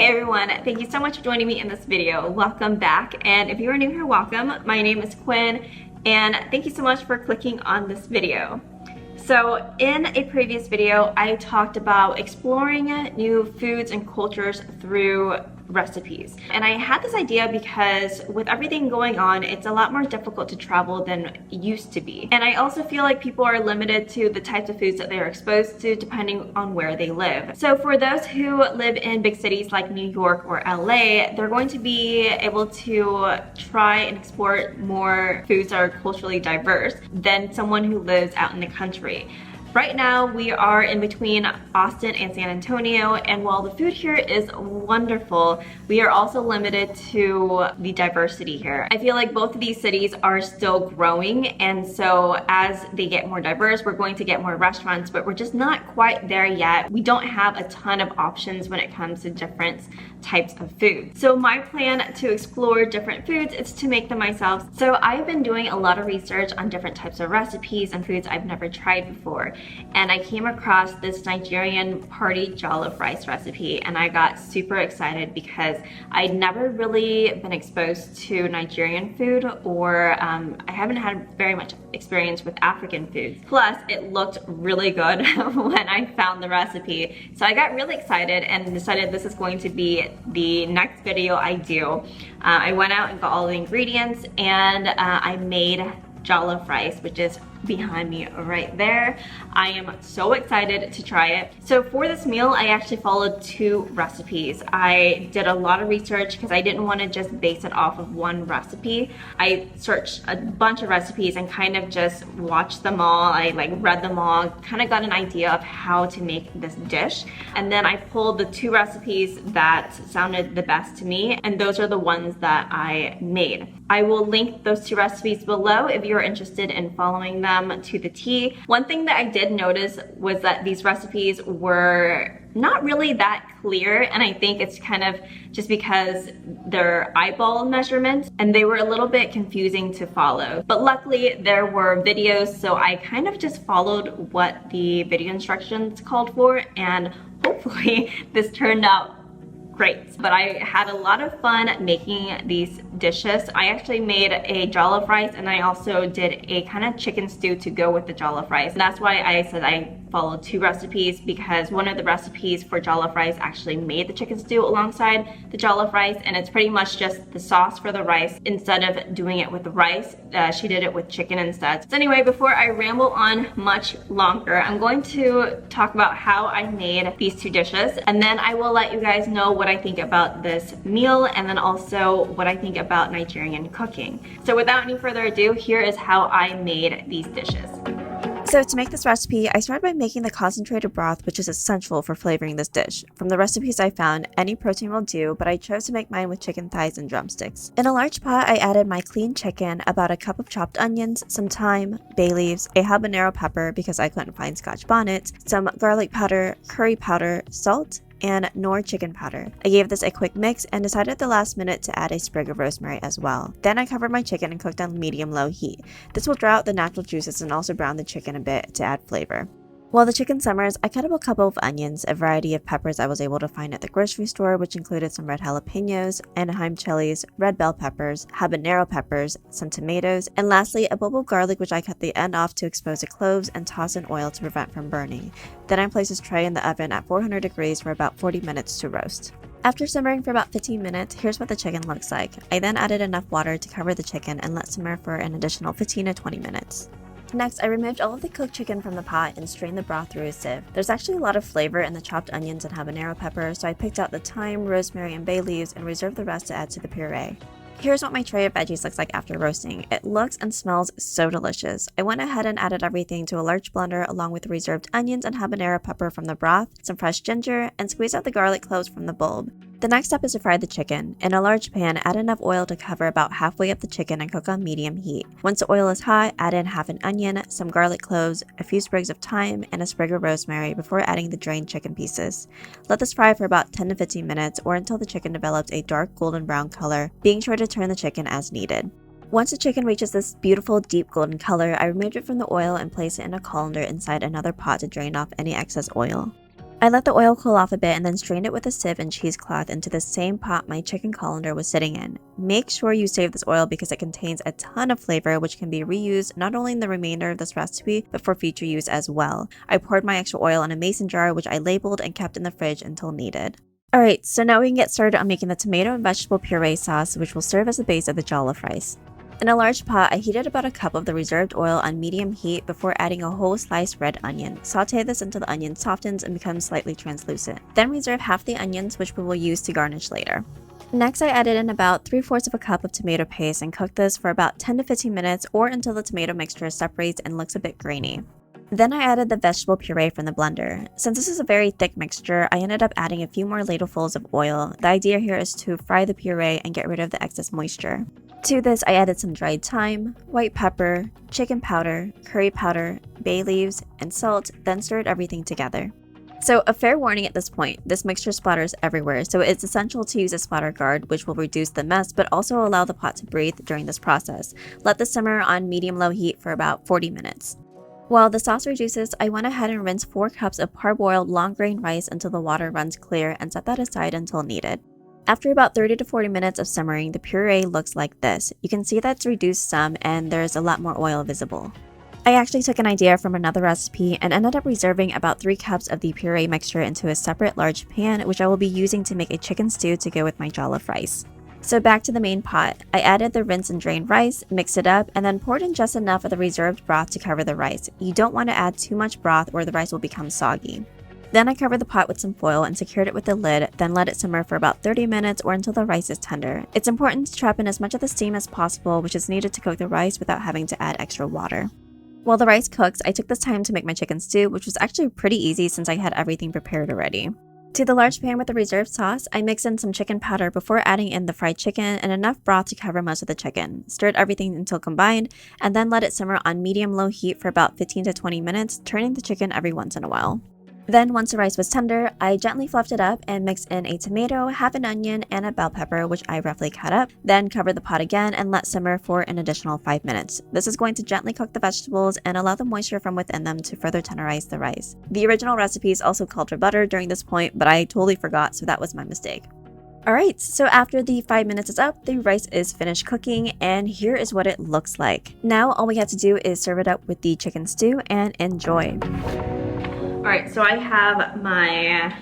Hey everyone, thank you so much for joining me in this video. Welcome back, and if you are new here, welcome. My name is Quynh, and thank you so much for clicking on this video. So in a previous video, I talked about exploring new foods and cultures through recipes. And I had this idea because with everything going on, it's a lot more difficult to travel than it used to be. And I also feel like people are limited to the types of foods that they are exposed to depending on where they live. So for those who live in big cities like New York or LA, they're going to be able to try and explore more foods that are culturally diverse than someone who lives out in the country. Right now, we are in between Austin and San Antonio, and while the food here is wonderful, we are also limited to the diversity here. I feel like both of these cities are still growing, and so as they get more diverse, we're going to get more restaurants, but we're just not quite there yet. We don't have a ton of options when it comes to different types of food. So my plan to explore different foods is to make them myself. So I've been doing a lot of research on different types of recipes and foods I've never tried before. And I came across this Nigerian party jollof rice recipe, and I got super excited because I'd never really been exposed to Nigerian food, or I haven't had very much experience with African foods. Plus, it looked really good when I found the recipe. So I got really excited and decided this is going to be the next video I do. I went out and got all the ingredients, and I made jollof rice, which is behind me right there. I am so excited to try it. So for this meal, I actually followed two recipes. I did a lot of research because I didn't want to just base it off of one recipe. I searched a bunch of recipes and kind of just watched them all. I read them all, kind of got an idea of how to make this dish. And then I pulled the two recipes that sounded the best to me, and those are the ones that I made. I will link those two recipes below if you're interested in following them to the T. One thing that I did notice was that these recipes were not really that clear, and I think it's kind of just because they're eyeball measurements and they were a little bit confusing to follow. But luckily there were videos, so I kind of just followed what the video instructions called for, and hopefully this turned out great. But I had a lot of fun making these dishes. I actually made a jollof rice, and I also did a kind of chicken stew to go with the jollof rice. And that's why I said I followed two recipes, because one of the recipes for jollof rice actually made the chicken stew alongside the jollof rice, and it's pretty much just the sauce for the rice. Instead of doing it with the rice, she did it with chicken instead. So anyway, before I ramble on much longer, I'm going to talk about how I made these two dishes, and then I will let you guys know what I think about this meal, and then also what I think about Nigerian cooking. So without any further ado, here is how I made these dishes. So to make this recipe, I started by making the concentrated broth, which is essential for flavoring this dish. From the recipes I found, any protein will do, but I chose to make mine with chicken thighs and drumsticks. In a large pot, I added my cleaned chicken, about a cup of chopped onions, some thyme, bay leaves, a habanero pepper because I couldn't find Scotch bonnet, some garlic powder, curry powder, salt, and Knorr chicken powder. I gave this a quick mix and decided at the last minute to add a sprig of rosemary as well. Then I covered my chicken and cooked on medium-low heat. This will draw out the natural juices and also brown the chicken a bit to add flavor. While the chicken simmers, I cut up a couple of onions, a variety of peppers I was able to find at the grocery store, which included some red jalapenos, Anaheim chilies, red bell peppers, habanero peppers, some tomatoes, and lastly a bulb of garlic, which I cut the end off to expose the cloves and toss in oil to prevent from burning. Then I placed this tray in the oven at 400 degrees for about 40 minutes to roast. After simmering for about 15 minutes, here's what the chicken looks like. I then added enough water to cover the chicken and let simmer for an additional 15 to 20 minutes. Next, I removed all of the cooked chicken from the pot and strained the broth through a sieve. There's actually a lot of flavor in the chopped onions and habanero pepper, so I picked out the thyme, rosemary, and bay leaves and reserved the rest to add to the puree. Here's what my tray of veggies looks like after roasting. It looks and smells so delicious. I went ahead and added everything to a large blender along with reserved onions and habanero pepper from the broth, some fresh ginger, and squeezed out the garlic cloves from the bulb. The next step is to fry the chicken. In a large pan, add enough oil to cover about halfway up the chicken and cook on medium heat. Once the oil is hot, add in half an onion, some garlic cloves, a few sprigs of thyme, and a sprig of rosemary before adding the drained chicken pieces. Let this fry for about 10 to 15 minutes or until the chicken develops a dark golden brown color, being sure to turn the chicken as needed. Once the chicken reaches this beautiful deep golden color, I removed it from the oil and placed it in a colander inside another pot to drain off any excess oil. I let the oil cool off a bit and then strained it with a sieve and cheesecloth into the same pot my chicken colander was sitting in. Make sure you save this oil because it contains a ton of flavor which can be reused not only in the remainder of this recipe but for future use as well. I poured my extra oil in a mason jar which I labeled and kept in the fridge until needed. Alright, so now we can get started on making the tomato and vegetable puree sauce which will serve as the base of the jollof rice. In a large pot, I heated about a cup of the reserved oil on medium heat before adding a whole sliced red onion. Sauté this until the onion softens and becomes slightly translucent. Then reserve half the onions, which we will use to garnish later. Next, I added in about 3/4 of a cup of tomato paste and cooked this for about 10 to 15 minutes or until the tomato mixture separates and looks a bit grainy. Then I added the vegetable puree from the blender. Since this is a very thick mixture, I ended up adding a few more ladlefuls of oil. The idea here is to fry the puree and get rid of the excess moisture. To this, I added some dried thyme, white pepper, chicken powder, curry powder, bay leaves, and salt, then stirred everything together. So a fair warning at this point, this mixture splatters everywhere, so it's essential to use a splatter guard which will reduce the mess but also allow the pot to breathe during this process. Let this simmer on medium-low heat for about 40 minutes. While the sauce reduces, I went ahead and rinsed 4 cups of parboiled long-grain rice until the water runs clear and set that aside until needed. After about 30 to 40 minutes of simmering, the puree looks like this. You can see that it's reduced some and there's a lot more oil visible. I actually took an idea from another recipe and ended up reserving about 3 cups of the puree mixture into a separate large pan, which I will be using to make a chicken stew to go with my jollof rice. So back to the main pot, I added the rinsed and drained rice, mixed it up, and then poured in just enough of the reserved broth to cover the rice. You don't want to add too much broth or the rice will become soggy. Then I covered the pot with some foil and secured it with a lid, then let it simmer for about 30 minutes or until the rice is tender. It's important to trap in as much of the steam as possible, which is needed to cook the rice without having to add extra water. While the rice cooks, I took this time to make my chicken stew, which was actually pretty easy since I had everything prepared already. To the large pan with the reserved sauce, I mixed in some chicken powder before adding in the fried chicken and enough broth to cover most of the chicken. Stirred everything until combined, and then let it simmer on medium-low heat for about 15 to 20 minutes, turning the chicken every once in a while. Then, once the rice was tender, I gently fluffed it up and mixed in a tomato, half an onion, and a bell pepper, which I roughly cut up. Then covered the pot again and let simmer for an additional 5 minutes. This is going to gently cook the vegetables and allow the moisture from within them to further tenderize the rice. The original recipe is also called for butter during this point, but I totally forgot, so that was my mistake. Alright, so after the 5 minutes is up, the rice is finished cooking, and here is what it looks like. Now all we have to do is serve it up with the chicken stew and enjoy. Alright, so I have my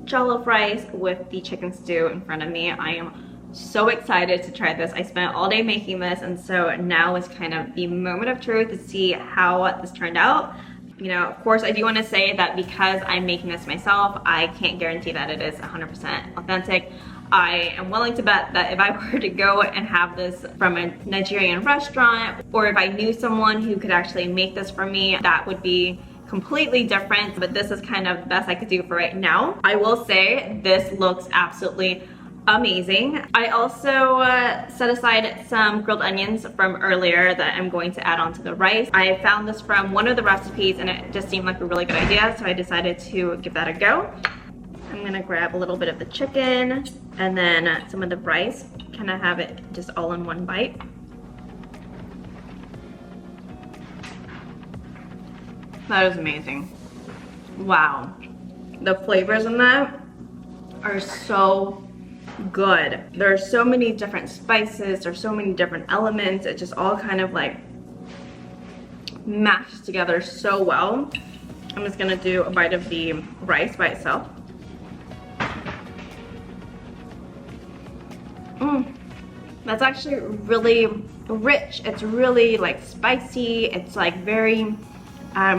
jollof rice with the chicken stew in front of me. I am so excited to try this. I spent all day making this, and so now is kind of the moment of truth to see how this turned out. You know, of course, I do want to say that because I'm making this myself, I can't guarantee that it is 100% authentic. I am willing to bet that if I were to go and have this from a Nigerian restaurant, or if I knew someone who could actually make this for me, that would be completely different, but this is kind of the best I could do for right now. I will say this looks absolutely amazing. I also set aside some grilled onions from earlier that I'm going to add onto the rice. I found this from one of the recipes and it just seemed like a really good idea, so I decided to give that a go. I'm gonna grab a little bit of the chicken and then some of the rice, kind of have it just all in one bite. That is amazing. Wow. The flavors in that are so good. There are so many different spices, there's so many different elements. It just all kind of like mashed together so well. I'm just gonna do a bite of the rice by itself. That's actually really rich. It's really like spicy. It's like very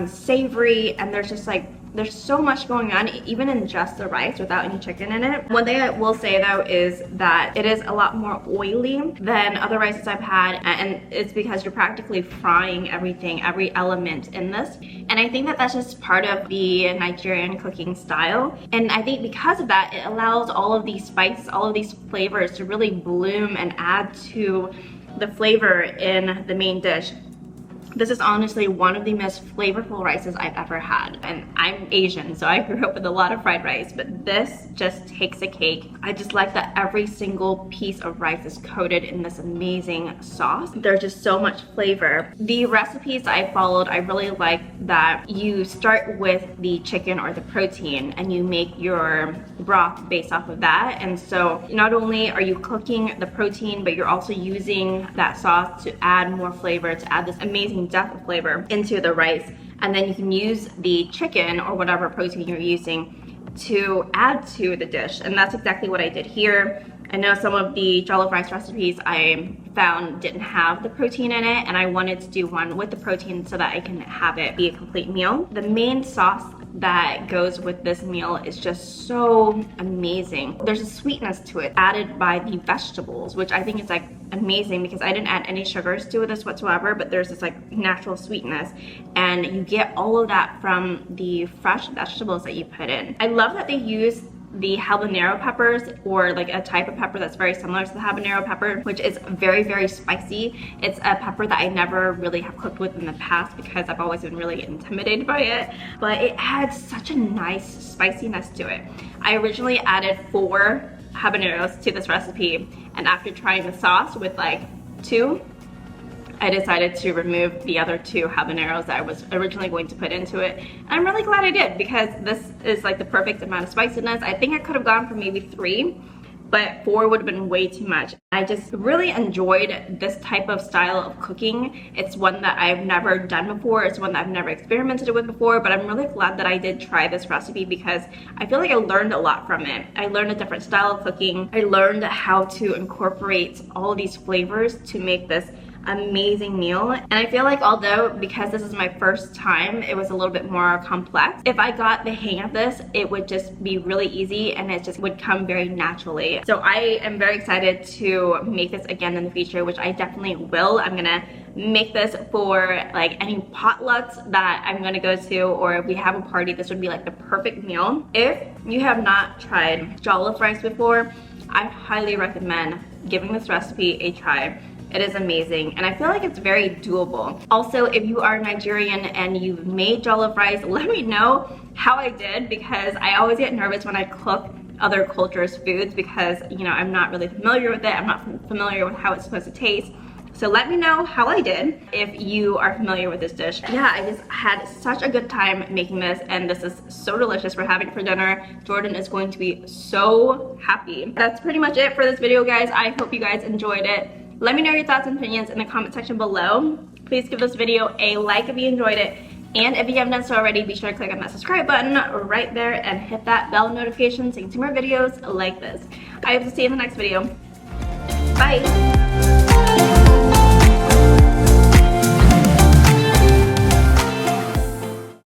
savory, and there's just like there's so much going on even in just the rice without any chicken in it. One thing I will say though is that it is a lot more oily than other rices I've had, and it's because you're practically frying everything, every element in this. And I think that that's just part of the Nigerian cooking style, and I think because of that it allows all of these spices, all of these flavors to really bloom and add to the flavor in the main dish. This is honestly one of the most flavorful rices I've ever had. And I'm Asian, so I grew up with a lot of fried rice, but this just takes a cake. I just like that every single piece of rice is coated in this amazing sauce. There's just so much flavor. The recipes I followed, I really like that you start with the chicken or the protein and you make your broth based off of that. And so not only are you cooking the protein, but you're also using that sauce to add more flavor, to add this amazing depth of flavor into the rice. And then you can use the chicken or whatever protein you're using to add to the dish. And that's exactly what I did here. I know some of the jollof rice recipes I found didn't have the protein in it, and I wanted to do one with the protein so that I can have it be a complete meal. The main sauce that goes with this meal is just so amazing. There's a sweetness to it added by the vegetables, which I think is like amazing because I didn't add any sugars to this whatsoever, but there's this like natural sweetness, and you get all of that from the fresh vegetables that you put in. I love that they use the habanero peppers, or like a type of pepper that's very similar to the habanero pepper, which is very, very spicy. It's a pepper that I never really have cooked with in the past because I've always been really intimidated by it, but it adds such a nice spiciness to it. I originally added 4 habaneros to this recipe, and after trying the sauce with like 2, I decided to remove the other 2 habaneros that I was originally going to put into it. And I'm really glad I did because this is like the perfect amount of spiciness. I think I could have gone for maybe 3, but 4 would have been way too much. I just really enjoyed this type of style of cooking. It's one that I've never done before. It's one that I've never experimented with before, but I'm really glad that I did try this recipe because I feel like I learned a lot from it. I learned a different style of cooking. I learned how to incorporate all of these flavors to make this amazing meal. And I feel like although because this is my first time, it was a little bit more complex, if I got the hang of this, it would just be really easy and it just would come very naturally. So I am very excited to make this again in the future, which I definitely will. I'm gonna make this for like any potlucks that I'm gonna go to, or if we have a party, this would be like the perfect meal. If you have not tried jollof rice before, I highly recommend giving this recipe a try. It is amazing, and I feel like it's very doable. Also, if you are Nigerian and you've made jollof rice, let me know how I did, because I always get nervous when I cook other cultures' foods because, you know, I'm not really familiar with it. I'm not familiar with how it's supposed to taste. So let me know how I did if you are familiar with this dish. Yeah, I just had such a good time making this, and this is so delicious. We're having it for dinner. Jordan is going to be so happy. That's pretty much it for this video, guys. I hope you guys enjoyed it. Let me know your thoughts and opinions in the comment section below. Please give this video a like if you enjoyed it. And if you haven't done so already, be sure to click on that subscribe button right there and hit that bell notification so you can see more videos like this. I hope to see you in the next video. Bye!